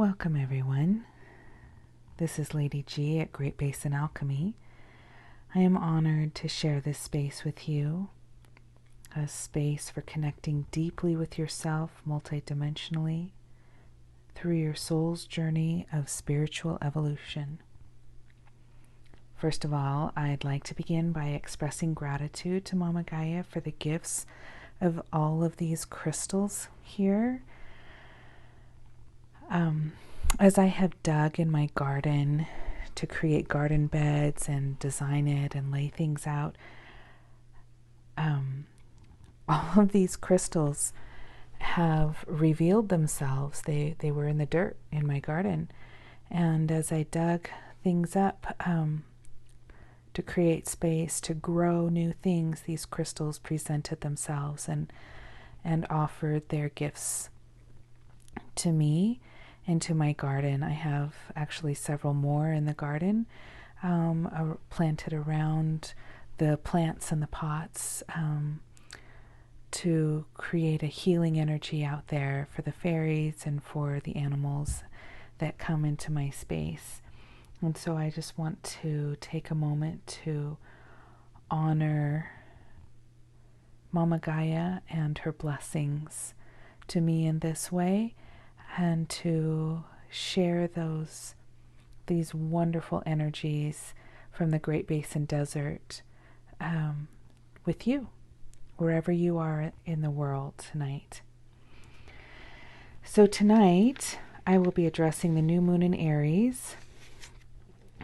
Welcome everyone. This is Lady G at Great Basin Alchemy. I am honored to share this space with you, a space for connecting deeply with yourself multidimensionally through your soul's journey of spiritual evolution. First of all, I'd like to begin by expressing gratitude to Mama Gaia for the gifts of all of these crystals here. As I have dug in my garden to create garden beds and design it and lay things out, all of these crystals have revealed themselves. They were in the dirt in my garden. And as I dug things up to create space to grow new things, these crystals presented themselves and offered their gifts to me and to my garden. I have actually several more in the garden planted around the plants and the pots to create a healing energy out there for the fairies and for the animals that come into my space. And so I just want to take a moment to honor Mama Gaia and her blessings to me in this way, and to share these wonderful energies from the Great Basin Desert with you, wherever you are in the world tonight. So tonight, I will be addressing the new moon in Aries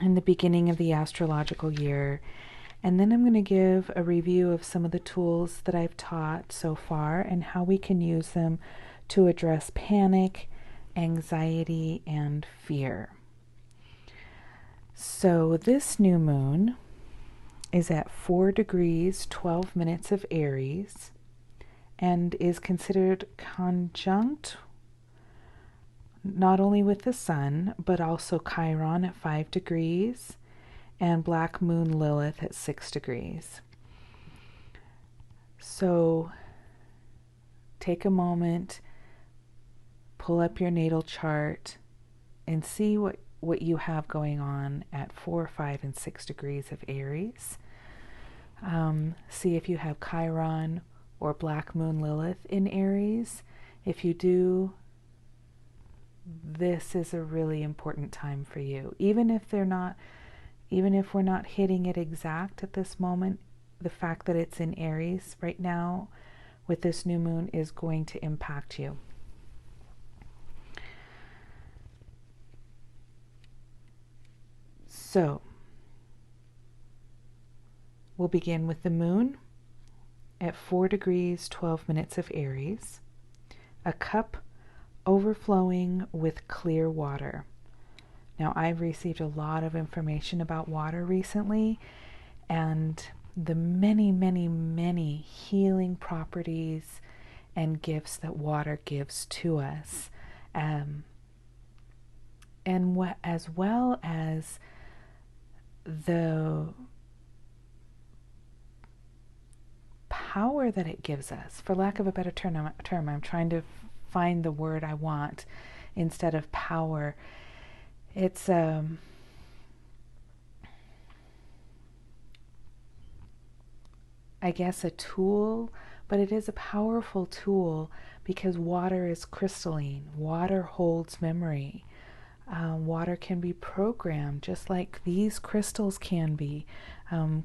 and the beginning of the astrological year. And then I'm going to give a review of some of the tools that I've taught so far and how we can use them to address panic, anxiety, and fear. So this new moon is at 4 degrees 12 minutes of Aries and is considered conjunct not only with the sun, but also Chiron at 5 degrees and Black Moon Lilith at 6 degrees. So take a moment, pull up your natal chart and see what you have going on at 4, 5, and 6 degrees of Aries. See if you have Chiron or Black Moon Lilith in Aries. If you do, this is a really important time for you. Even if we're not hitting it exact at this moment, the fact that it's in Aries right now with this new moon is going to impact you. So, we'll begin with the moon at 4 degrees 12 minutes of Aries, a cup overflowing with clear water. Now, I've received a lot of information about water recently and the many, many, many healing properties and gifts that water gives to us, as well as the power that it gives us. For lack of a better term, I'm trying to find the word I want instead of power. It's I guess a tool, but it is a powerful tool because water is crystalline. Water holds memory. Water can be programmed just like these crystals can be.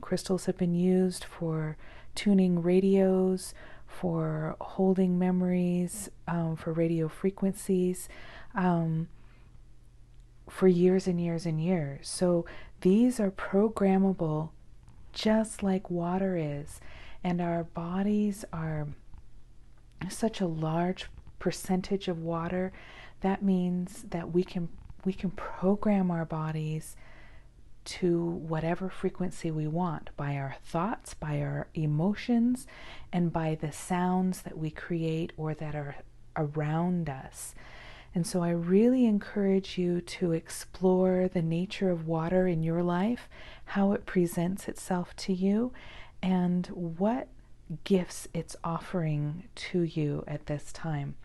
Crystals have been used for tuning radios, for holding memories, for radio frequencies, for years and years and years. So these are programmable just like water is. And our bodies are such a large percentage of water. That means that we can program our bodies to whatever frequency we want by our thoughts, by our emotions, and by the sounds that we create or that are around us. And so I really encourage you to explore the nature of water in your life, how it presents itself to you, and what gifts it's offering to you at this time.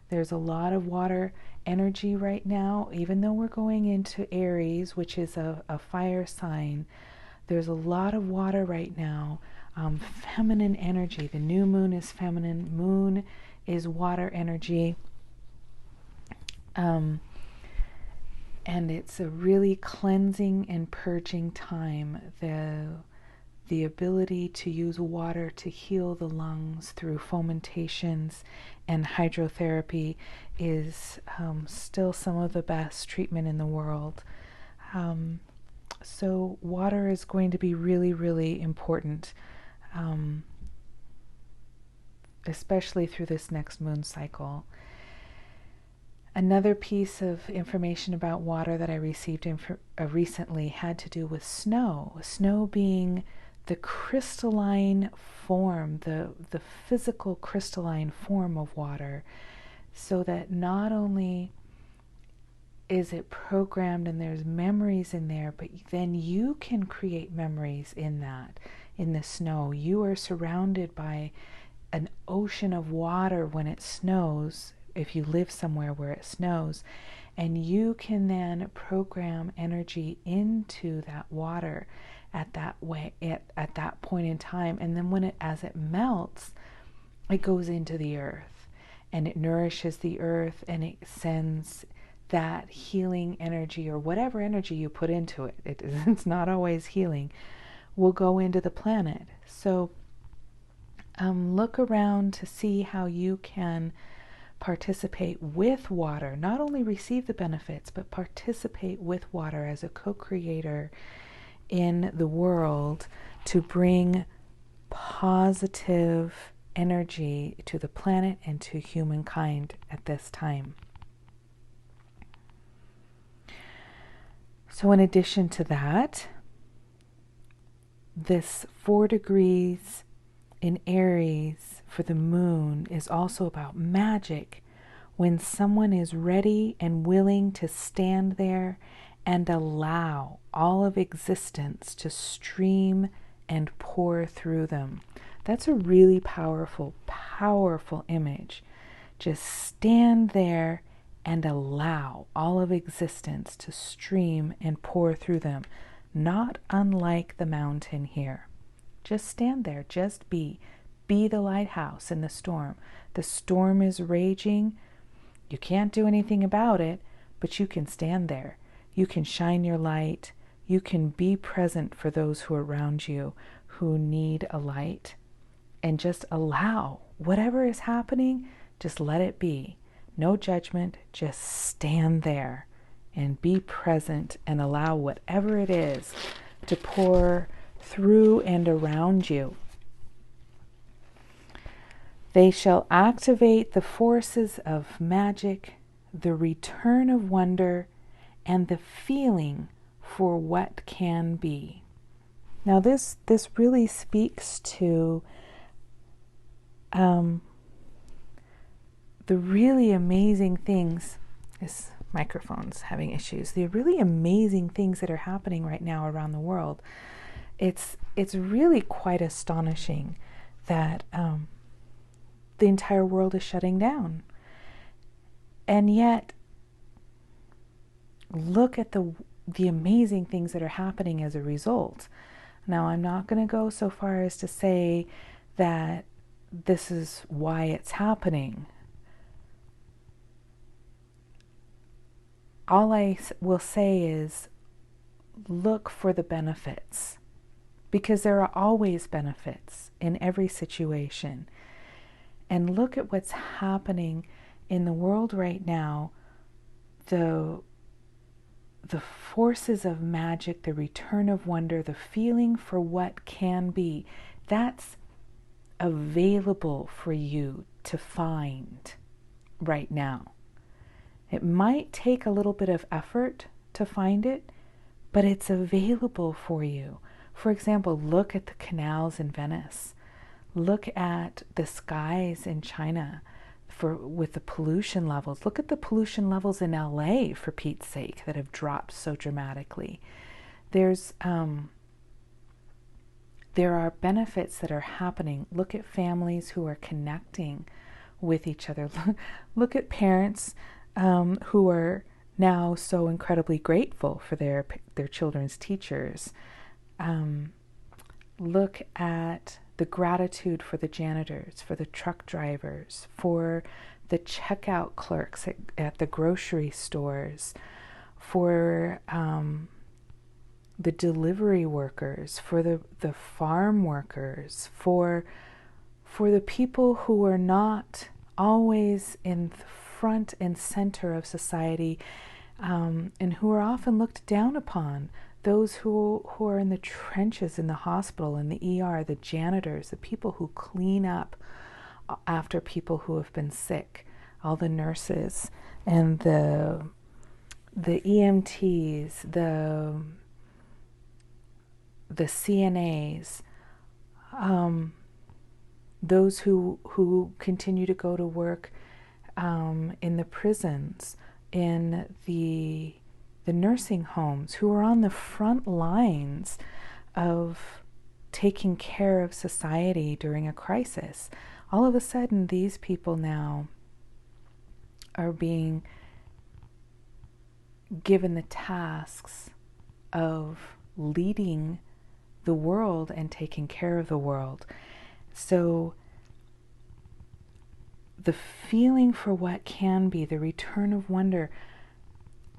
There's a lot of water energy right now, even though we're going into Aries, which is a fire sign. There's a lot of water right now. Feminine energy. The new moon is feminine. Moon is water energy. And it's a really cleansing and purging time. The ability to use water to heal the lungs through fomentations and hydrotherapy is still some of the best treatment in the world. So water is going to be really, really important, especially through this next moon cycle. Another piece of information about water that I received recently had to do with snow. Snow being the crystalline form, the physical crystalline form of water, so that not only is it programmed and there's memories in there, but then you can create memories in that, in the snow. You are surrounded by an ocean of water when it snows, if you live somewhere where it snows, and you can then program energy into that water at that point in time. And then as it melts, it goes into the earth and it nourishes the earth, and it sends that healing energy, or whatever energy you put into it. It's not always healing, will go into the planet. So look around to see how you can participate with water, not only receive the benefits, but participate with water as a co-creator in the world to bring positive energy to the planet and to humankind at this time. So in addition to that, this 4 degrees in Aries for the moon is also about magic, when someone is ready and willing to stand there and allow all of existence to stream and pour through them. That's a really powerful, powerful image. Just stand there and allow all of existence to stream and pour through them. Not unlike the mountain here. Just stand there, just be. Be the lighthouse in the storm. The storm is raging. You can't do anything about it, but you can stand there. You can shine your light. You can be present for those who are around you who need a light. And just allow whatever is happening, just let it be. No judgment, just stand there and be present and allow whatever it is to pour through and around you. They shall activate the forces of magic, the return of wonder, and the feeling for what can be. Now this really speaks to the really amazing things. This microphone's having issues. The really amazing things that are happening right now around the world. It's really quite astonishing that the entire world is shutting down. And yet, look at the amazing things that are happening as a result. Now, I'm not going to go so far as to say that this is why it's happening. All I will say is look for the benefits, because there are always benefits in every situation. And look at what's happening in the world right now. The forces of magic, the return of wonder, the feeling for what can be, that's available for you to find right now. It might take a little bit of effort to find it, but it's available for you. For example, look at the canals in Venice. Look at the skies in China with the pollution levels. Look at the pollution levels in LA, for Pete's sake, that have dropped so dramatically. There are benefits that are happening. Look at families who are connecting with each other. Look at parents who are now so incredibly grateful for their children's teachers. Look at the gratitude for the janitors, for the truck drivers, for the checkout clerks at the grocery stores, for the delivery workers, for the farm workers, for the people who are not always in the front and center of society, and who are often looked down upon. Those who are in the trenches in the hospital, in the ER, the janitors, the people who clean up after people who have been sick, all the nurses and the EMTs, the CNAs, those who continue to go to work in the prisons, in the nursing homes, who are on the front lines of taking care of society during a crisis. All of a sudden, these people now are being given the tasks of leading the world and taking care of the world. So the feeling for what can be, the return of wonder,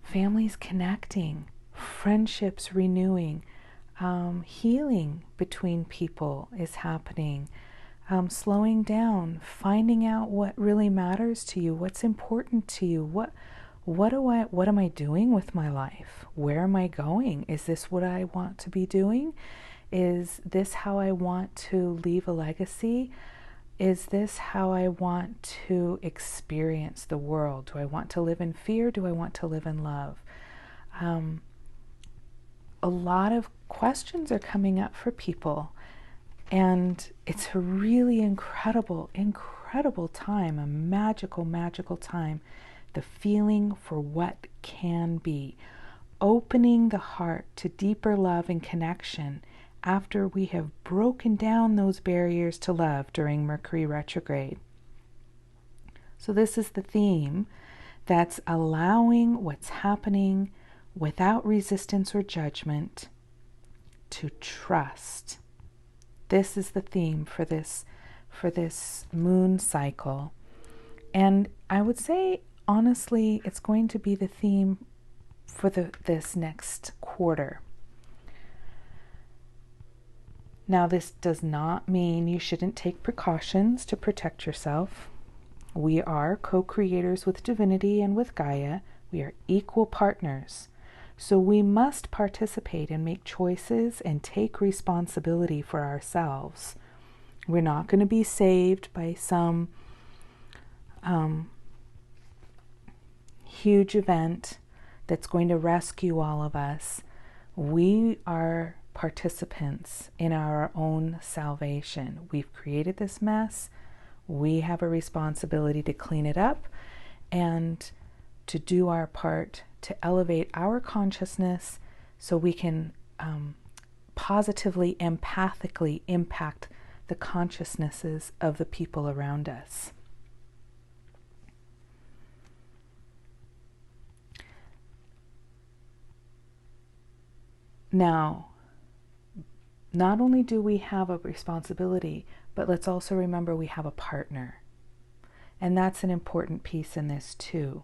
families connecting, friendships renewing, healing between people is happening, slowing down, finding out what really matters to you, what's important to you, what am I doing with my life? Where am I going? Is this what I want to be doing? Is this how I want to leave a legacy? Is this how I want to experience the world? Do I want to live in fear? Do I want to live in love? A lot of questions are coming up for people, and it's a really incredible time, a magical time. The feeling for what can be, opening the heart to deeper love and connection after we have broken down those barriers to love during Mercury retrograde. So this is the theme that's allowing what's happening without resistance or judgment to trust. This is the theme for this moon cycle. And I would say, honestly, it's going to be the theme for this next quarter. Now, this does not mean you shouldn't take precautions to protect yourself. We are co-creators with divinity and with Gaia. We are equal partners. So we must participate and make choices and take responsibility for ourselves. We're not going to be saved by some huge event that's going to rescue all of us. We are participants in our own salvation. We've created this mess. We have a responsibility to clean it up and to do our part to elevate our consciousness so we can positively, empathically impact the consciousnesses of the people around us. Now, not only do we have a responsibility, but let's also remember we have a partner. And that's an important piece in this too.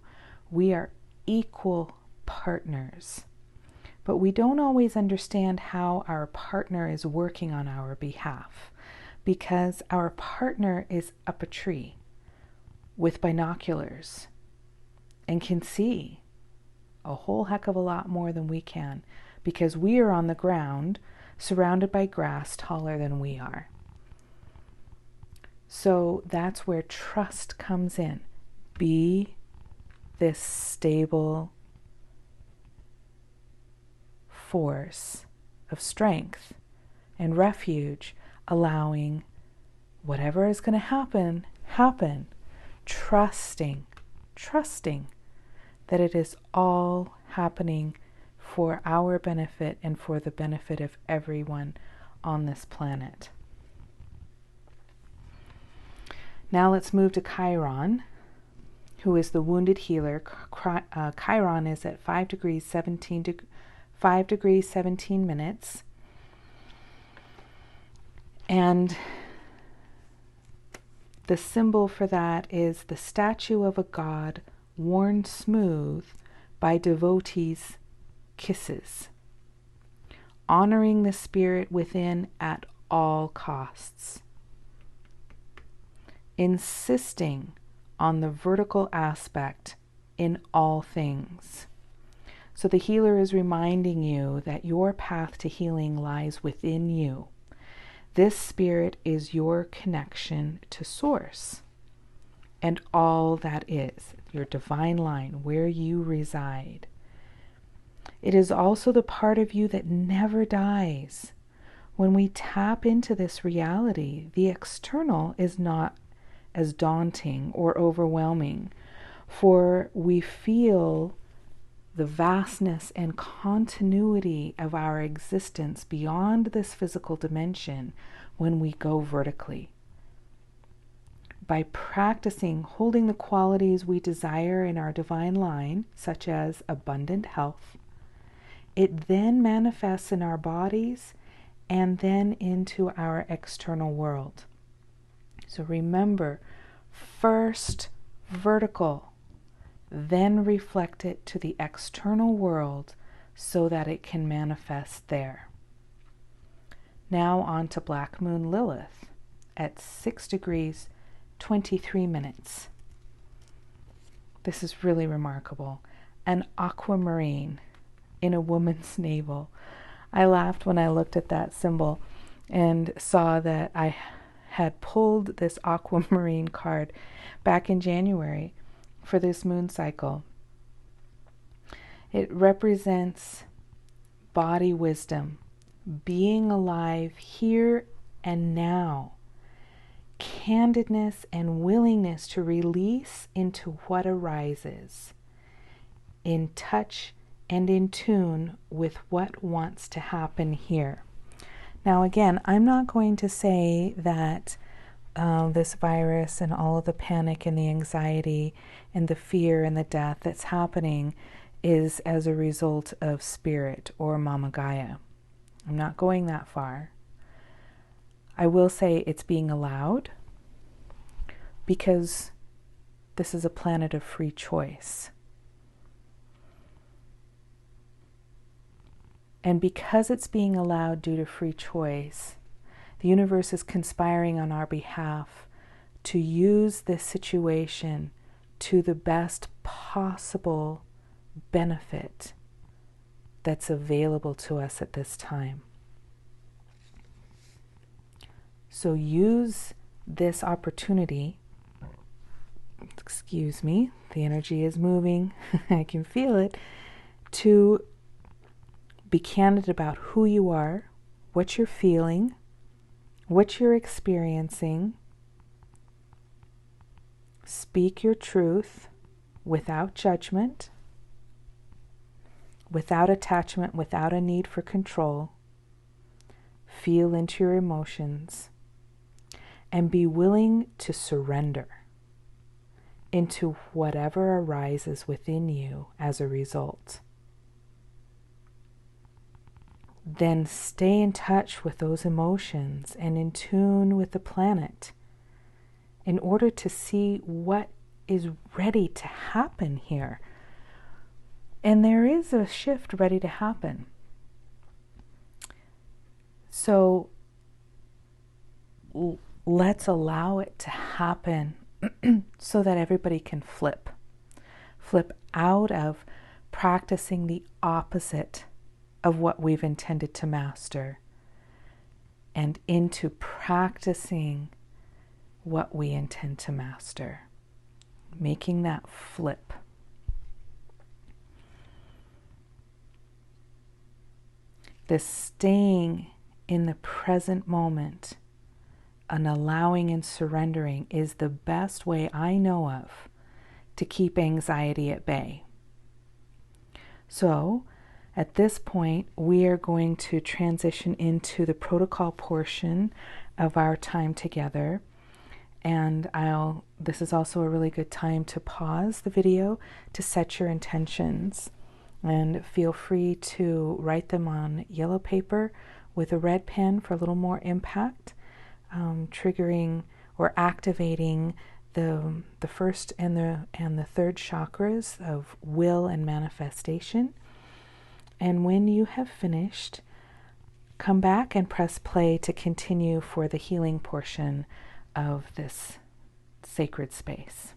We are equal partners, but we don't always understand how our partner is working on our behalf, because our partner is up a tree with binoculars and can see a whole heck of a lot more than we can, because we are on the ground surrounded by grass taller than we are. So that's where trust comes in. Be this stable force of strength and refuge, allowing whatever is going to happen, trusting that it is all happening for our benefit and for the benefit of everyone on this planet. Now let's move to Chiron, who is the wounded healer. Chiron is at 5 degrees 17 minutes. And the symbol for that is the statue of a god worn smooth by devotees' kisses, honoring the spirit within at all costs, insisting on the vertical aspect in all things. So the healer is reminding you that your path to healing lies within you. This spirit is your connection to Source and all that is, your divine line, where you reside. It is also the part of you that never dies. When we tap into this reality, the external is not as daunting or overwhelming, for we feel the vastness and continuity of our existence beyond this physical dimension when we go vertically. By practicing holding the qualities we desire in our divine line, such as abundant health, it then manifests in our bodies and then into our external world. So remember, first vertical, then reflect it to the external world so that it can manifest there. Now on to Black Moon Lilith at 6 degrees 23 minutes. This is really remarkable. An aquamarine in a woman's navel. I laughed when I looked at that symbol and saw that I had pulled this aquamarine card back in January for this moon cycle. It represents body wisdom, being alive here and now, candidness and willingness to release into what arises, in touch and in tune with what wants to happen here. Now again, I'm not going to say that this virus and all of the panic and the anxiety and the fear and the death that's happening is as a result of spirit or Mama Gaia. I'm not going that far. I will say it's being allowed because this is a planet of free choice. And because it's being allowed due to free choice, the universe is conspiring on our behalf to use this situation to the best possible benefit that's available to us at this time. So use this opportunity. Excuse me, the energy is moving. I can feel it. To be candid about who you are, what you're feeling, what you're experiencing. Speak your truth without judgment, without attachment, without a need for control. Feel into your emotions and be willing to surrender into whatever arises within you as a result. Then stay in touch with those emotions and in tune with the planet in order to see what is ready to happen here. And there is a shift ready to happen. So let's allow it to happen so that everybody can flip out of practicing the opposite of what we've intended to master and into practicing what we intend to master, making that flip. This staying in the present moment and allowing and surrendering is the best way I know of to keep anxiety at bay. So, at this point, we are going to transition into the protocol portion of our time together. And this is also a really good time to pause the video to set your intentions. And feel free to write them on yellow paper with a red pen for a little more impact, triggering or activating the first and the third chakras of will and manifestation. And when you have finished, come back and press play to continue for the healing portion of this sacred space.